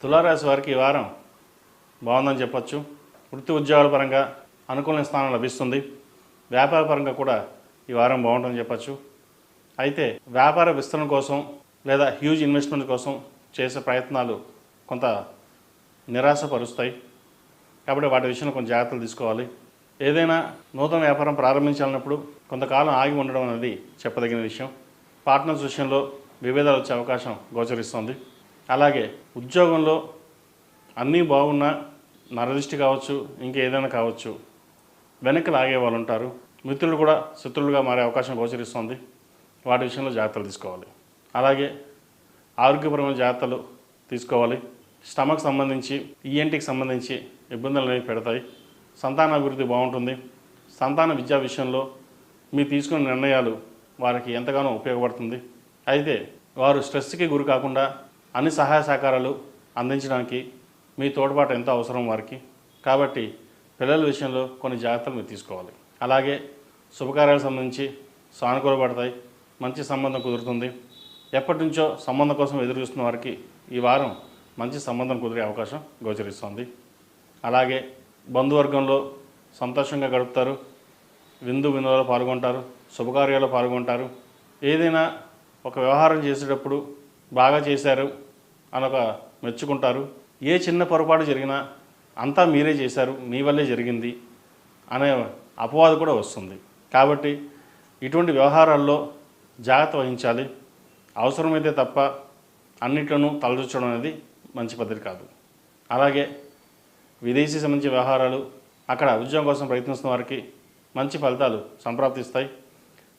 తులారాశి వారికి ఈ వారం బాగుందని చెప్పొచ్చు. వృత్తి ఉద్యోగాల పరంగా అనుకూలమైన స్థానం లభిస్తుంది. వ్యాపార పరంగా కూడా ఈ వారం బాగుంటుందని చెప్పొచ్చు. అయితే వ్యాపార విస్తరణ కోసం లేదా హ్యూజ్ ఇన్వెస్ట్మెంట్ కోసం చేసే ప్రయత్నాలు కొంత నిరాశపరుస్తాయి. కాబట్టి వాటి విషయంలో కొంచెం జాగ్రత్తలు తీసుకోవాలి. ఏదైనా నూతన వ్యాపారం ప్రారంభించాలన్నప్పుడు కొంతకాలం ఆగి ఉండడం అనేది చెప్పదగిన విషయం. పార్ట్నర్స్ విషయంలో విభేదాలు వచ్చే అవకాశం గోచరిస్తుంది. అలాగే ఉద్యోగంలో అన్నీ బాగున్నా నరదృష్టి కావచ్చు, ఇంకేదైనా కావచ్చు, వెనక్కి లాగే వాళ్ళు ఉంటారు. మిత్రులు కూడా శత్రువులుగా మారే అవకాశం గోచరిస్తుంది. వాటి విషయంలో జాగ్రత్తలు తీసుకోవాలి. అలాగే ఆరోగ్యపరమైన జాగ్రత్తలు తీసుకోవాలి. స్టమక్ సంబంధించి, ఈఎన్టీకి సంబంధించి ఇబ్బందులు అనేవి పెడతాయి. సంతాన అభివృద్ధి బాగుంటుంది. సంతాన విద్యా విషయంలో మీరు తీసుకున్న నిర్ణయాలు వారికి ఎంతగానో ఉపయోగపడుతుంది. అయితే వారు స్ట్రెస్కి గురి కాకుండా అన్ని సహాయ సహకారాలు అందించడానికి మీ తోడ్పాటు ఎంతో అవసరం వారికి. కాబట్టి పిల్లల విషయంలో కొన్ని జాగ్రత్తలు మీరు తీసుకోవాలి. అలాగే శుభకార్యాలకు సంబంధించి సానుకూలపడతాయి. మంచి సంబంధం కుదురుతుంది. ఎప్పటి నుంచో సంబంధం కోసం ఎదురు చూస్తున్న వారికి ఈ వారం మంచి సంబంధం కుదిరే అవకాశం గోచరిస్తుంది. అలాగే బంధువర్గంలో సంతోషంగా గడుపుతారు. విందులో పాల్గొంటారు. శుభకార్యాల్లో పాల్గొంటారు. ఏదైనా ఒక వ్యవహారం చేసేటప్పుడు బాగా చేశారు అని మెచ్చుకుంటారు. ఏ చిన్న పొరపాటు జరిగినా అంతా మీరే చేశారు, మీ వల్లే జరిగింది అనే అపవాదు కూడా వస్తుంది. కాబట్టి ఇటువంటి వ్యవహారాల్లో జాగ్రత్త వహించాలి. అవసరమైతే తప్ప అన్నిట్లోనూ తలదూర్చడం అనేది మంచి పద్ధతి కాదు. అలాగే విదేశీ సంబంధించిన వ్యవహారాలు, అక్కడ ఉద్యోగం కోసం ప్రయత్నిస్తున్న వారికి మంచి ఫలితాలు సంప్రాప్తిస్తాయి.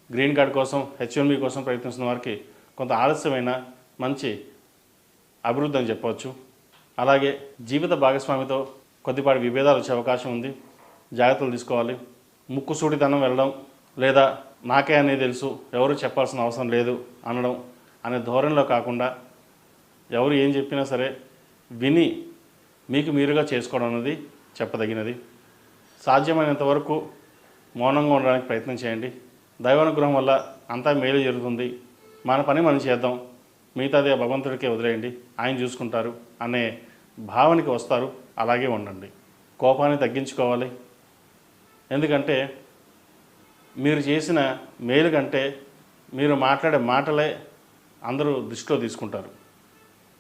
గ్రీన్ కార్డ్ కోసం, H1B కోసం ప్రయత్నిస్తున్న వారికి కొంత ఆలస్యమైన మంచి అభివృద్ధి అని చెప్పవచ్చు. అలాగే జీవిత భాగస్వామితో కొద్దిపాటి విభేదాలు వచ్చే అవకాశం ఉంది. జాగ్రత్తలు తీసుకోవాలి. ముక్కుసూటితనం వెళ్ళడం, లేదా నాకే అనేది తెలుసు, ఎవరు చెప్పాల్సిన అవసరం లేదు అనడం అనే ధోరణిలో కాకుండా ఎవరు ఏం చెప్పినా సరే విని మీకు మీరుగా చేసుకోవడం అనేది చెప్పదగినది. సాధ్యమైనంత వరకు మౌనంగా ఉండడానికి ప్రయత్నం చేయండి. దైవానుగ్రహం వల్ల అంతా మేలు జరుగుతుంది. మన పని మనం చేద్దాం, మిగతాది భగవంతుడికే వదిలేయండి, ఆయన చూసుకుంటారు అనే భావనకి వస్తారు. అలాగే ఉండండి. కోపాన్ని తగ్గించుకోవాలి. ఎందుకంటే మీరు చేసిన మేలు కంటే మీరు మాట్లాడే మాటలే అందరూ దృష్టిలో తీసుకుంటారు.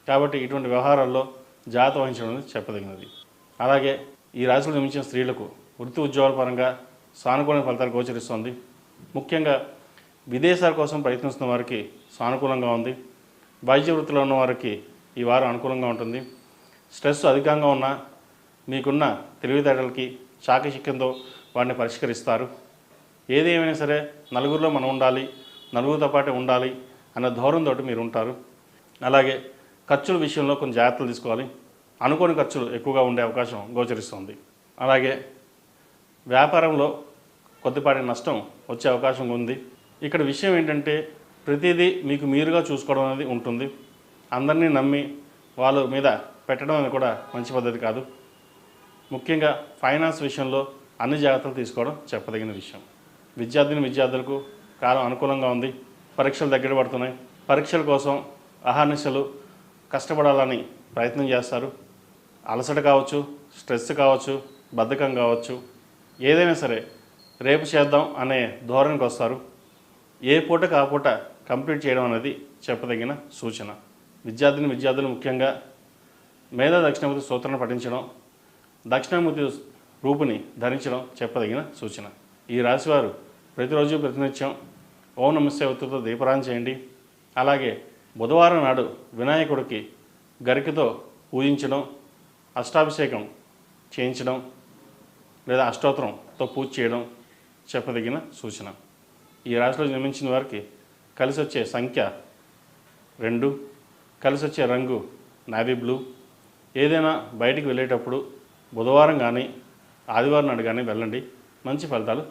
కాబట్టి ఇటువంటి వ్యవహారాల్లో జాగ్రత్త వహించడం అనేది చెప్పదగినది. అలాగే ఈ రాశిలో జన్మించిన స్త్రీలకు వృత్తి ఉద్యోగాల పరంగా సానుకూల ఫలితాలు గోచరిస్తుంది. ముఖ్యంగా విదేశాల కోసం ప్రయత్నిస్తున్న వారికి సానుకూలంగా ఉంది. వైద్య వృత్తిలో ఉన్న వారికి ఈ వారం అనుకూలంగా ఉంటుంది. స్ట్రెస్ అధికంగా ఉన్నా మీకున్న తెలివితేటలకి చాకచక్యంతో వాటిని పరిష్కరిస్తారు. ఏది ఏమైనా సరే నలుగురిలో మనం ఉండాలి, నలుగురితో పాటే ఉండాలి అన్న ధోరణితో మీరు ఉంటారు. అలాగే ఖర్చుల విషయంలో కొన్ని జాగ్రత్తలు తీసుకోవాలి. అనుకోని ఖర్చులు ఎక్కువగా ఉండే అవకాశం గోచరిస్తుంది. అలాగే వ్యాపారంలో కొద్దిపాటి నష్టం వచ్చే అవకాశం ఉంది. ఇక్కడ విషయం ఏంటంటే ప్రతిదీ మీకు మీరుగా చూసుకోవడం అనేది ఉంటుంది. అందరినీ నమ్మి వాళ్ళ మీద పెట్టడం అనేది కూడా మంచి పద్ధతి కాదు. ముఖ్యంగా ఫైనాన్స్ విషయంలో అన్ని జాగ్రత్తలు తీసుకోవడం చెప్పదగిన విషయం. విద్యార్థులకు కాలం అనుకూలంగా ఉంది. పరీక్షలు దగ్గర పడుతున్నాయి. పరీక్షల కోసం అహర్నిశలు కష్టపడాలని ప్రయత్నం చేస్తారు. అలసట కావచ్చు, స్ట్రెస్ కావచ్చు, బద్ధకం కావచ్చు, ఏదైనా సరే రేపు చేద్దాం అనే ధోరణికి వస్తారు. ఏ పూటకు ఆ పూట కంప్లీట్ చేయడం అనేది చెప్పదగిన సూచన. విద్యార్థులు ముఖ్యంగా మేధా దక్షిణామూర్తి సూత్రాన్ని పఠించడం, దక్షిణామూర్తి రూపుని ధరించడం చెప్పదగిన సూచన. ఈ రాశివారు ప్రతిరోజు ప్రతినిత్యం ఓం నమస్తే ఒత్తుతో దీపారాధన చేయండి. అలాగే బుధవారం నాడు వినాయకుడికి గరికతో పూజించడం, అష్టాభిషేకం చేయించడం లేదా అష్టోత్తరంతో పూజ చేయడం చెప్పదగిన సూచన. ఈ రాశిలో జన్మించిన వారికి కలిసి వచ్చే సంఖ్య 2, కలిసి వచ్చే రంగు నావీ బ్లూ. ఏదైనా బయటికి వెళ్ళేటప్పుడు బుధవారం కానీ ఆదివారం నాడు కానీ వెళ్ళండి. మంచి ఫలితాలు